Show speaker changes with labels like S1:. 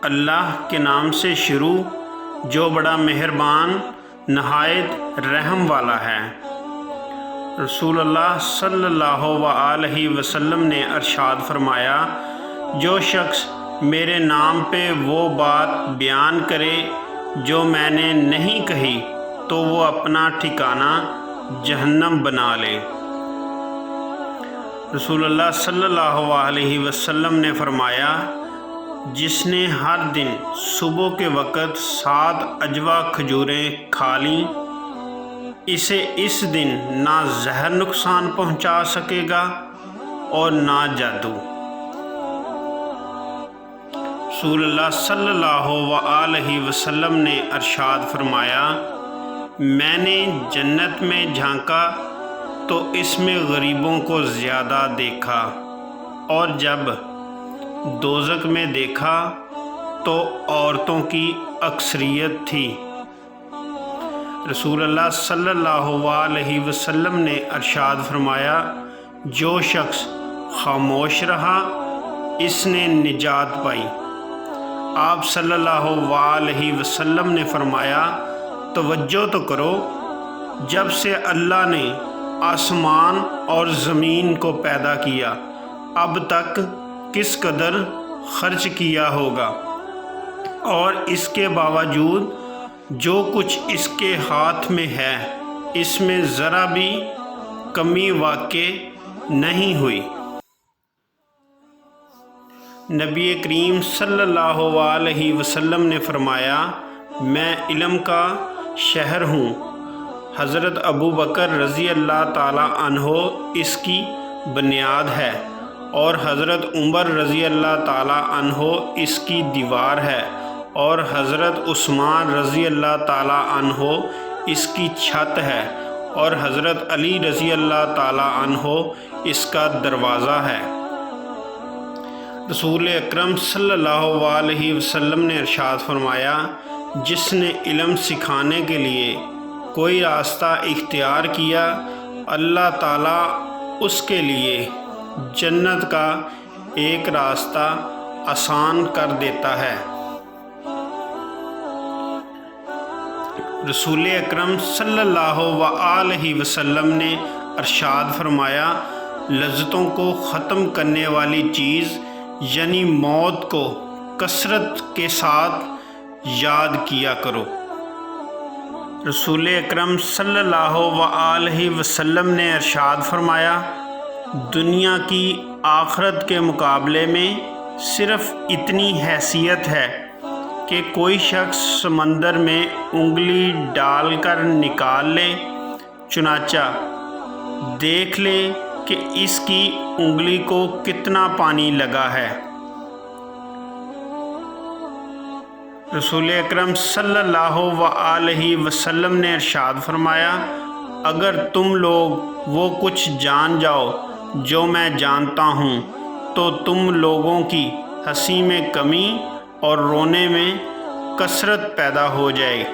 S1: اللہ کے نام سے شروع جو بڑا مہربان نہایت رحم والا ہے۔ رسول اللہ صلی اللہ علیہ وسلم نے ارشاد فرمایا، جو شخص میرے نام پہ وہ بات بیان کرے جو میں نے نہیں کہی تو وہ اپنا ٹھکانہ جہنم بنا لے۔ رسول اللہ صلی اللہ علیہ وسلم نے فرمایا، جس نے ہر دن صبح کے وقت 7 عجوہ کھجوریں کھا لیں، اسے اس دن نہ زہر نقصان پہنچا سکے گا اور نہ جادو۔ رسول اللہ صلی اللہ علیہ وسلم نے ارشاد فرمایا، میں نے جنت میں جھانکا تو اس میں غریبوں کو زیادہ دیکھا، اور جب دوزخ میں دیکھا تو عورتوں کی اکثریت تھی۔ رسول اللہ صلی اللہ علیہ وسلم نے ارشاد فرمایا، جو شخص خاموش رہا اس نے نجات پائی۔ آپ صلی اللہ علیہ وسلم نے فرمایا، توجہ تو کرو، جب سے اللہ نے آسمان اور زمین کو پیدا کیا اب تک کس قدر خرچ کیا ہوگا، اور اس کے باوجود جو کچھ اس کے ہاتھ میں ہے اس میں ذرا بھی کمی واقع نہیں ہوئی۔ نبی کریم صلی اللہ علیہ وسلم نے فرمایا، میں علم کا شہر ہوں۔ حضرت ابو بکر رضی اللہ تعالیٰ عنہ اس کی بنیاد ہے، اور حضرت عمر رضی اللہ تعالیٰ عنہ اس کی دیوار ہے، اور حضرت عثمان رضی اللہ تعالیٰ عنہ اس کی چھت ہے، اور حضرت علی رضی اللہ تعالیٰ عنہ اس کا دروازہ ہے۔ رسول اکرم صلی اللہ علیہ وسلم نے ارشاد فرمایا، جس نے علم سکھانے کے لیے کوئی راستہ اختیار کیا، اللہ تعالیٰ اس کے لیے جنت کا ایک راستہ آسان کر دیتا ہے۔ رسول اکرم صلی اللہ علیہ وسلم نے ارشاد فرمایا، لذتوں کو ختم کرنے والی چیز یعنی موت کو کثرت کے ساتھ یاد کیا کرو۔ رسول اکرم صلی اللہ علیہ وسلم نے ارشاد فرمایا، دنیا کی آخرت کے مقابلے میں صرف اتنی حیثیت ہے کہ کوئی شخص سمندر میں انگلی ڈال کر نکال لے، چنانچہ دیکھ لے کہ اس کی انگلی کو کتنا پانی لگا ہے۔ رسول اکرم صلی اللہ علیہ وسلم نے ارشاد فرمایا، اگر تم لوگ وہ کچھ جان جاؤ جو میں جانتا ہوں تو تم لوگوں کی ہنسی میں کمی اور رونے میں کثرت پیدا ہو جائے۔